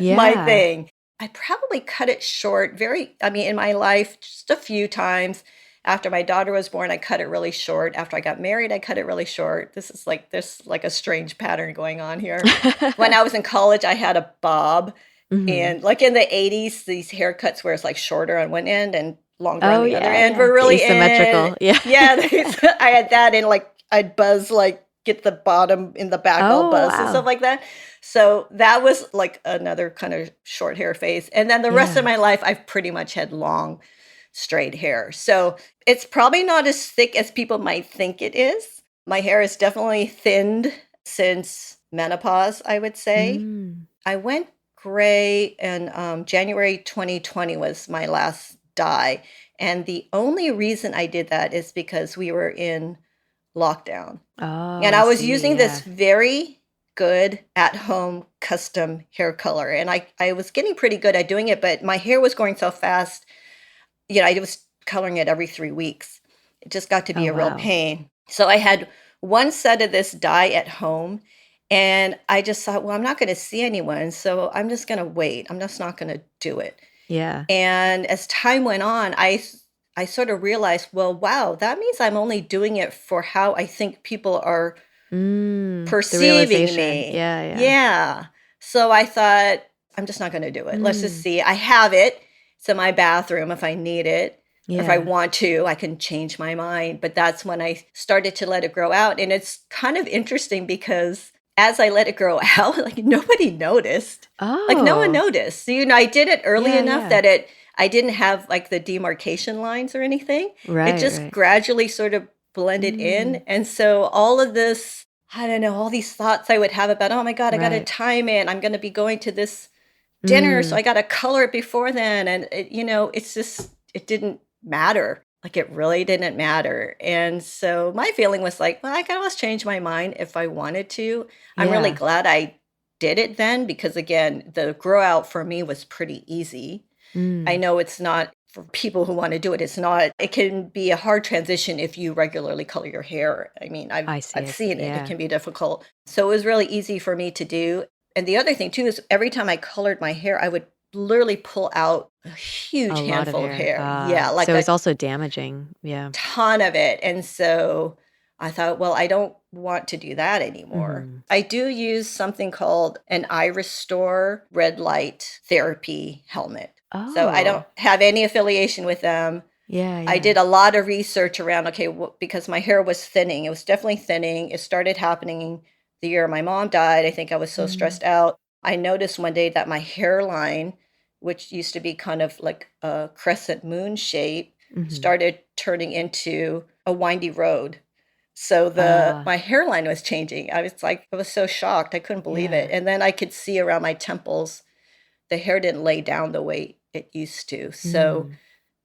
my yeah. thing. I probably cut it short in my life, just a few times. After my daughter was born, I cut it really short. After I got married, I cut it really short. There's like a strange pattern going on here. When I was in college, I had a bob. Mhm. And like in the 80s, these haircuts where it's like shorter on one end and longer on Oh, the other yeah, end yeah. were The really in. asymmetrical. Yeah. Yeah, I had that and like I'd buzz, like get the bottom in the back all Oh, buzzed and stuff wow. like that. So that was like another kind of short hair phase. And then the rest of Yeah. my life, I've pretty much had long, straight hair. So it's probably not as thick as people might think it is. My hair is definitely thinned since menopause, I would say. Mm. I went gray in January 2020 was my last dye. And the only reason I did that is because we were in lockdown. Oh, And I I was see. using this Yeah. very good at-home custom hair color, and I was getting pretty good at doing it, but my hair was growing so fast, I was coloring it every 3 weeks. It just got to be Oh, a real wow. pain. So I had one set of this dye at home, and I just thought, "Well, I'm not gonna see anyone, so I'm just gonna wait. I'm just not gonna do it." Yeah. And as time went on, I sort of realized, well, wow, that means I'm only doing it for how I think people are The perceiving realization. me. Yeah, yeah. Yeah. So I thought, I'm just not gonna do it. Let's just Mm. see. I have it. It's in my bathroom if I need it. If I Yeah. want to, I can change my mind. But that's when I started to let it grow out. And it's kind of interesting because as I let it grow out, like nobody noticed. Like no one Oh. noticed. I did it early Yeah, enough yeah. that I didn't have like the demarcation lines or anything. It Right, just right. gradually sort of blended in. Mm. And so all of this, I don't know, all these thoughts I would have about, oh my God, I got to Right. time it. I'm going to be going to this dinner, so Mm. I got to color it before then. And, it's just, it didn't matter. Like it really didn't matter. And so my feeling was like, well, I can always change my mind if I wanted to. I'm really Yeah. glad I did it then because, again, the grow out for me was pretty easy. I Mm. know it's not for people who want to do it. It's not. It can be a hard transition if you regularly color your hair. I mean, I've I see, I've I see. seen it. It Yeah. can be difficult. So it was really easy for me to do. And the other thing too is every time I colored my hair, I would literally pull out a A huge lot of handful of hair. hair. Yeah, like So a it's also damaging. Yeah. ton of it. And so I thought, well, I don't want to do that anymore. Mhm. I do use something called an eye restore red light therapy helmet. So I don't Oh. have any affiliation with them. Yeah, I yeah. did a lot of research around, okay, because my hair was thinning. It was definitely thinning. It started happening the year my mom died. I think I was so Mm. stressed out. I noticed one day that my hairline, which used to be kind of like a crescent moon shape, Mhm. started turning into a windy road. So the Uh, my hairline was changing. I was so shocked. I couldn't believe it. yeah. And then I could see around my temples, the hair didn't lay down the way it used to. So Mm.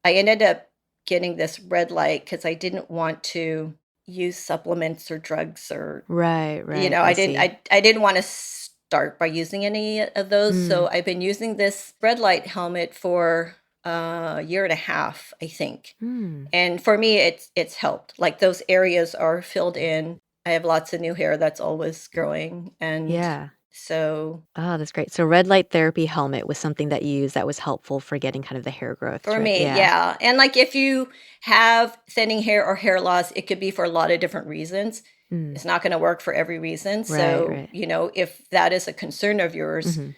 I ended up getting this red light because I didn't want to use supplements or drugs or, Right, right. I see. I didn't want to start by using any of those. Mm. So I've been using this red light helmet for a year and a half, I think. Mm. And for me, it's helped. Like those areas are filled in. I have lots of new hair that's always growing. And Yeah. so Oh, that's great. So red light therapy helmet was something that you used that was helpful for getting kind of the hair growth for to it. me, Yeah. yeah. And like if you have thinning hair or hair loss, it could be for a lot of different reasons. Mm. It's not going to work for every reason. Right, So, right. if that is a concern of yours, Mhm.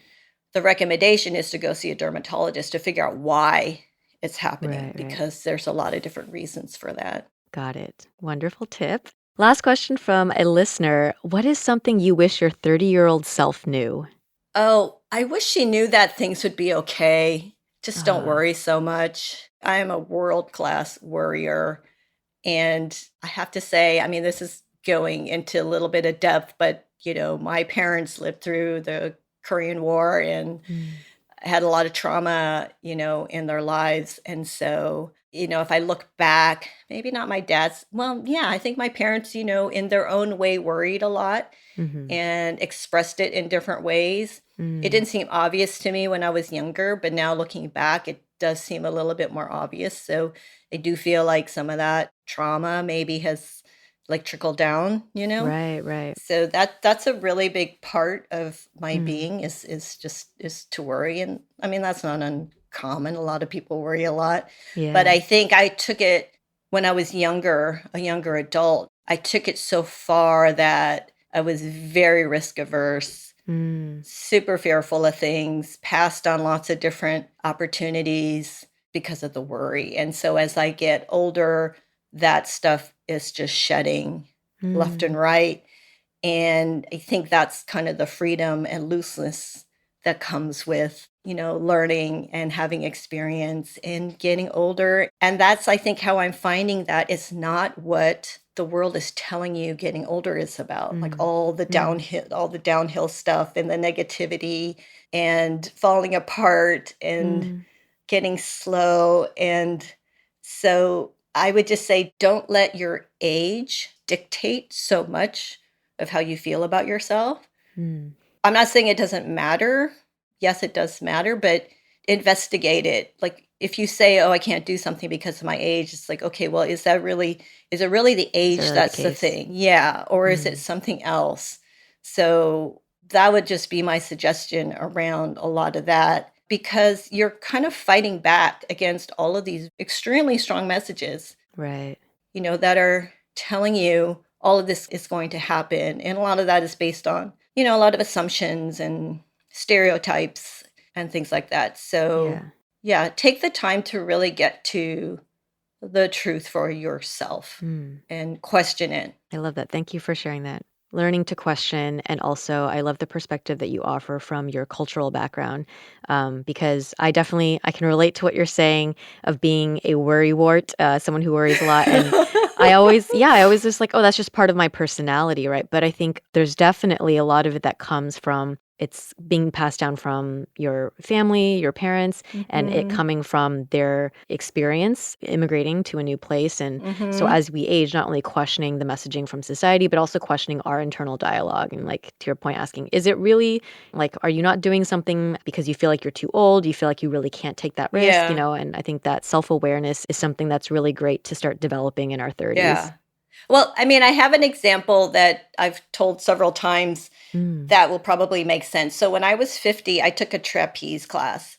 the recommendation is to go see a dermatologist to figure out why it's happening Right, right. because there's a lot of different reasons for that. Got it. Wonderful tip. Last question from a listener. What is something you wish your 30-year-old self knew? Oh, I wish she knew that things would be okay. Just don't Ah, worry so much. I am a world class worrier. And I have to say, I mean, this is going into a little bit of depth, but my parents lived through the Korean War and mm, had a lot of trauma, in their lives. And so, if I look back, maybe not my dad's, well, yeah, I think my parents, in their own way worried a lot mhm, and expressed it in different ways. It mm, didn't seem obvious to me when I was younger, but now looking back, it does seem a little bit more obvious. So I do feel like some of that trauma maybe has like trickled down. right, right. So that's a really big part of my Mm, being is to worry. And I mean that's not uncommon. A lot of people worry a lot. But yeah. I think I took it when I was younger, a younger adult, I took it so far that I was very risk averse, Mm, super fearful of things, passed on lots of different opportunities because of the worry. And so as I get older, that stuff is just shedding left and mm, right. And I think that's kind of the freedom and looseness that comes with, learning and having experience and getting older. And that's, I think, how I'm finding that it's not what the world is telling you getting older is about, like mm, mm, all the downhill stuff and the negativity and falling apart and mm, getting slow. And so I would just say, don't let your age dictate so much of how you feel about yourself. Mm. I'm not saying it doesn't matter. Yes, it does matter, but investigate it. Like if you say, "Oh, I can't do something because of my age," it's like, okay, well, is it really the Is that age really the that's the case? thing? Yeah, or is it Mm. something else? So that would just be my suggestion around a lot of that because you're kind of fighting back against all of these extremely strong messages, Right. that are telling you all of this is going to happen. And a lot of that is based on, a lot of assumptions and stereotypes and things like that. So, Yeah. yeah, take the time to really get to the truth for yourself Mm. and question it. I love that. Thank you for sharing that. Learning to question, and also I love the perspective that you offer from your cultural background, because I can relate to what you're saying of being a worrywart, someone who worries a lot, and I always just like, oh, that's just part of my personality, right? But I think there's definitely a lot of it that comes from it's being passed down from your family, your parents, and it Mhm. coming from their experience immigrating to a new place. And so Mhm. as we age, not only questioning the messaging from society, but also questioning our internal dialogue. And like to your point, asking, is it really like, are you not doing something because you feel like you're too old? You feel like you really can't take that risk, Yeah. And I think that self awareness is something that's really great to start developing in our 30s. Yeah. Well, I mean, I have an example that I've told several times Mm. that will probably make sense. So when I was 50, I took a trapeze class.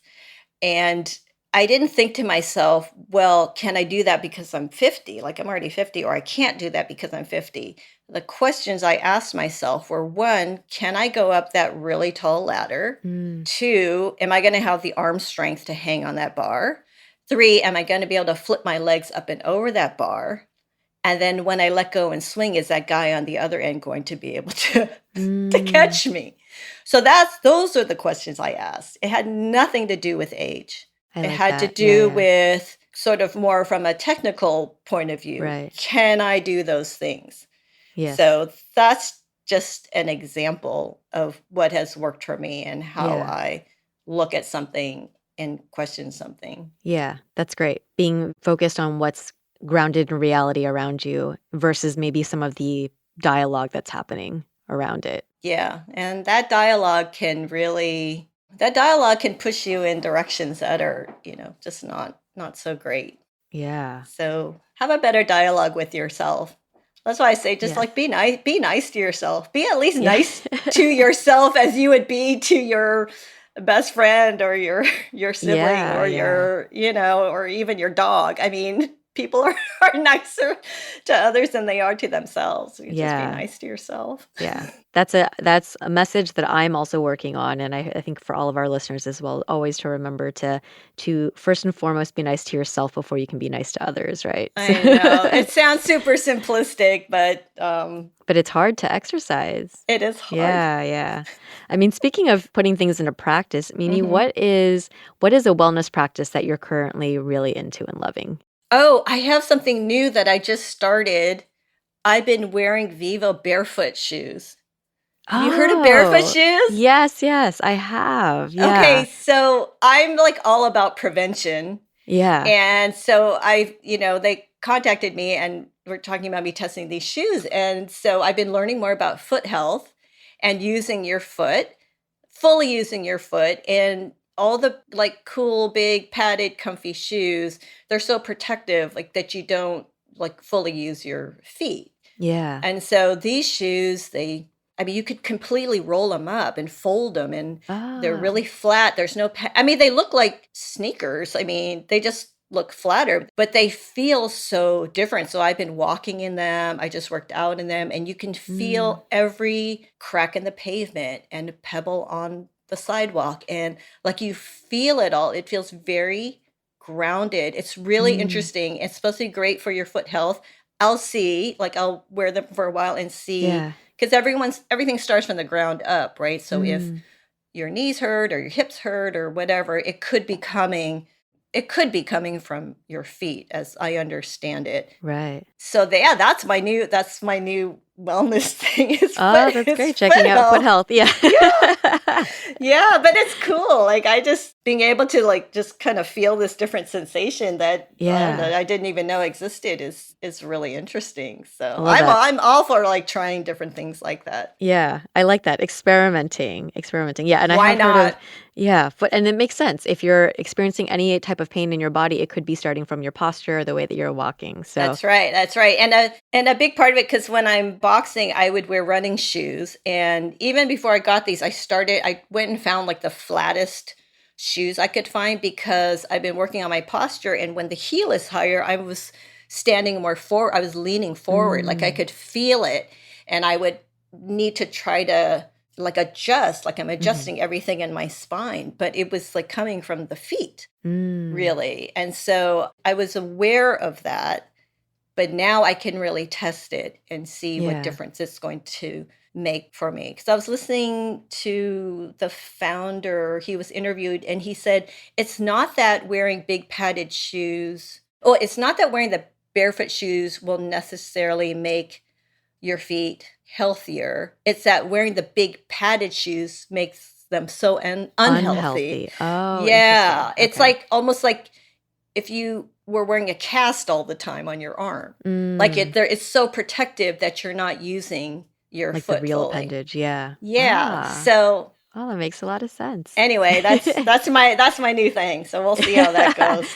And I didn't think to myself, well, can I do that because I'm 50? Like I'm already 50, or I can't do that because I'm 50. The questions I asked myself were one, can I go up that really tall ladder? Mm. Two, am I going to have the arm strength to hang on that bar? Three, am I going to be able to flip my legs up and over that bar? And then when I let go and swing, is that guy on the other end going to be able to to Mm. catch me? So those are the questions I asked. It had nothing to do with age. I It like had to that. Yeah, do yeah. with sort of more from a technical point of view. Right. Can I do those things? Yes. So that's just an example of what has worked for me and how Yeah. I look at something and question something. Yeah, that's great. Being focused on what's grounded in reality around you versus maybe some of the dialogue that's happening around it. Yeah, and that dialogue can push you in directions that are, just not so great. Yeah. So, have a better dialogue with yourself. That's why I say just Yes. like be nice to yourself. Be at least Yeah. nice to yourself as you would be to your best friend or your your sibling Yeah, or yeah. or even your dog. I mean, people are, are nicer to others than they are to themselves. You just be Yeah. nice to yourself. Yeah. That's a message that I'm also working on, and I think for all of our listeners as well, always to remember to first and foremost be nice to yourself before you can be nice to others, right? So I know. It sounds super simplistic, but, but it's hard to exercise. it is hard. Yeah, yeah. I mean, speaking of putting things into practice, Mimi, Mhm. what is a wellness practice that you're currently really into and loving? Oh, I have something new that I just started. I've been wearing Vivo barefoot shoes. Have you heard of barefoot Oh, shoes? yes, yes, I have. Okay, Yeah. so I'm, like, all about prevention, Yeah. and so they contacted me and were talking about me testing these shoes, and so I've been learning more about foot health and using your foot. Fully using your foot and all the like cool big padded comfy shoes, they're so protective like that you don't like fully use your feet. Yeah. And so these shoes, I mean you could completely roll them up and fold them and they're really Oh. flat. There's no I mean they look like sneakers. I mean, they just look flatter, but they feel so different. So I've been walking in them. I just worked out in them and you can Mm. feel every crack in the pavement and a pebble on the sidewalk and like you feel it all. It feels very grounded. It's really Mm. interesting. It's supposed to be great for your foot health. I'll wear them for a while and see Yeah. because everything starts from the ground up, right? So if Mm. your knees hurt or your hips hurt or whatever, it could be coming from your feet as I understand it. Right. So yeah, that's my new wellness thing is Oh, that's is great. Checking foot out foot health. health. Yeah. Yeah. Yeah, but it's cool. Like I just being able to, like, just kind of feel this different sensation that, I don't know, Yeah, I didn't even know existed is really interesting. I So, love that. I'm all for, like, trying different things like that. Yeah, I like that, experimenting, yeah, and I Why have heard of not? yeah, but and it makes sense. If you're experiencing any type of pain in your body, it could be starting from your posture, the way that you're walking, so That's right, and a big part of it, because when I'm boxing, I would wear running shoes, and even before I got these, I went and found, like, the flattest shoes I could find because I've been working on my posture, and when the heel is higher, I was leaning forward, like, I Mm, could feel it, and I would need to try to, like, adjust, like I'm mhm, adjusting everything in my spine, but it was, like, coming from the feet, mm, really, and so I was aware of that, but now I can really test it and see what yeah, difference it's going to make for me. Because I was listening to the founder, he was interviewed, and he said, it's not that wearing big padded shoes, oh, it's not that wearing the barefoot shoes will necessarily make your feet healthier. It's that wearing the big padded shoes makes them so unhealthy. unhealthy. Oh, interesting, Yeah. It's okay. like almost like if you were wearing a cast all the time on your arm. Like Mm, it's so protective that you're not using your like the foot real fully. appendage, yeah. Yeah. Ah, So oh, that makes a lot of sense. anyway, that's my new thing. So we'll see how that goes.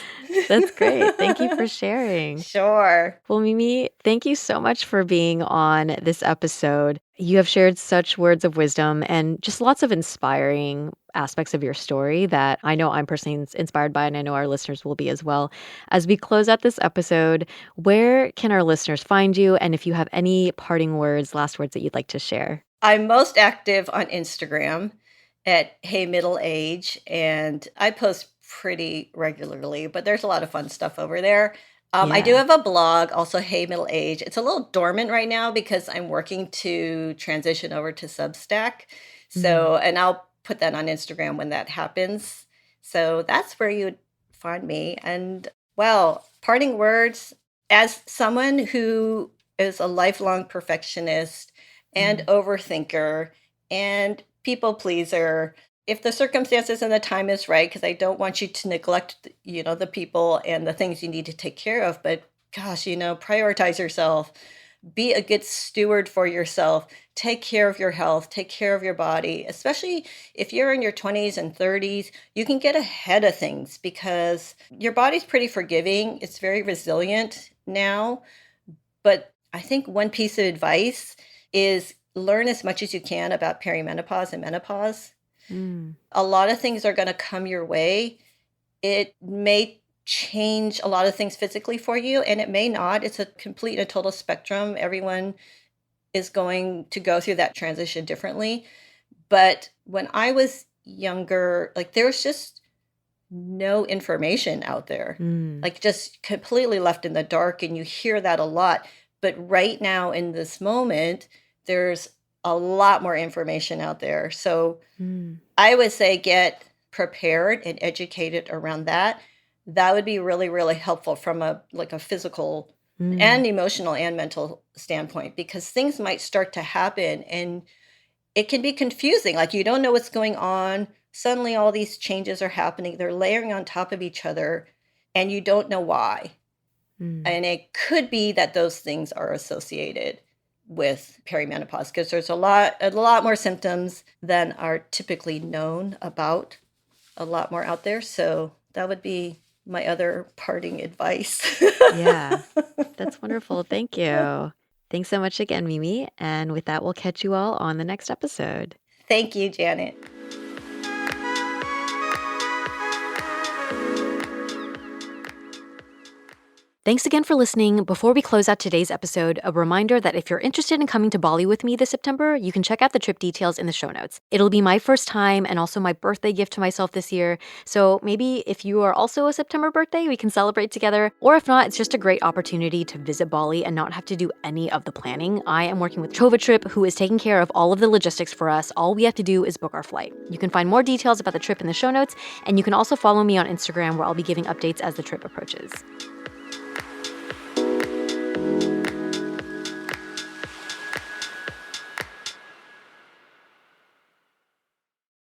That's great. Thank you for sharing. Sure. Well, Mimi, thank you so much for being on this episode. You have shared such words of wisdom and just lots of inspiring aspects of your story that I know I'm personally inspired by, and I know our listeners will be as well. As we close out this episode, where can our listeners find you? And if you have any parting words, last words that you'd like to share? I'm most active on Instagram at Hey Middle Age, and I post pretty regularly, but there's a lot of fun stuff over there. I do Yeah. have a blog, also Hey Middle Age. It's a little dormant right now because I'm working to transition over to Substack. Mm. So, and I'll put that on Instagram when that happens. So that's where you would find me. And well, parting words, as someone who is a lifelong perfectionist and Mm. overthinker and people pleaser, if the circumstances and the time is right, because I don't want you to neglect, the people and the things you need to take care of, but gosh, prioritize yourself, be a good steward for yourself, take care of your health, take care of your body, especially if you're in your 20s and 30s, you can get ahead of things because your body's pretty forgiving. It's very resilient now, but I think one piece of advice is learn as much as you can about perimenopause and menopause. Mm. A lot of things are going to come your way. It may change a lot of things physically for you, and it may not. It's a complete and total spectrum. Everyone is going to go through that transition differently. But when I was younger, like there was just no information out there, Mm. like just completely left in the dark. And you hear that a lot. But right now, in this moment, there's a lot more information out there. So Mm. I would say get prepared and educated around that. That would be really, really helpful from a physical Mm. and emotional and mental standpoint because things might start to happen and it can be confusing. Like you don't know what's going on. Suddenly all these changes are happening. They're layering on top of each other and you don't know why. Mm. And it could be that those things are associated with perimenopause because there's a lot more symptoms than are typically known about, a lot more out there. So that would be my other parting advice. Yeah. That's wonderful. Thank you. Thanks so much again, Mimi. And with that, we'll catch you all on the next episode. Thank you, Janet. Thanks again for listening. Before we close out today's episode, a reminder that if you're interested in coming to Bali with me this September, you can check out the trip details in the show notes. It'll be my first time and also my birthday gift to myself this year. So maybe if you are also a September birthday, we can celebrate together. Or if not, it's just a great opportunity to visit Bali and not have to do any of the planning. I am working with Chova Trip, who is taking care of all of the logistics for us. All we have to do is book our flight. You can find more details about the trip in the show notes, and you can also follow me on Instagram where I'll be giving updates as the trip approaches.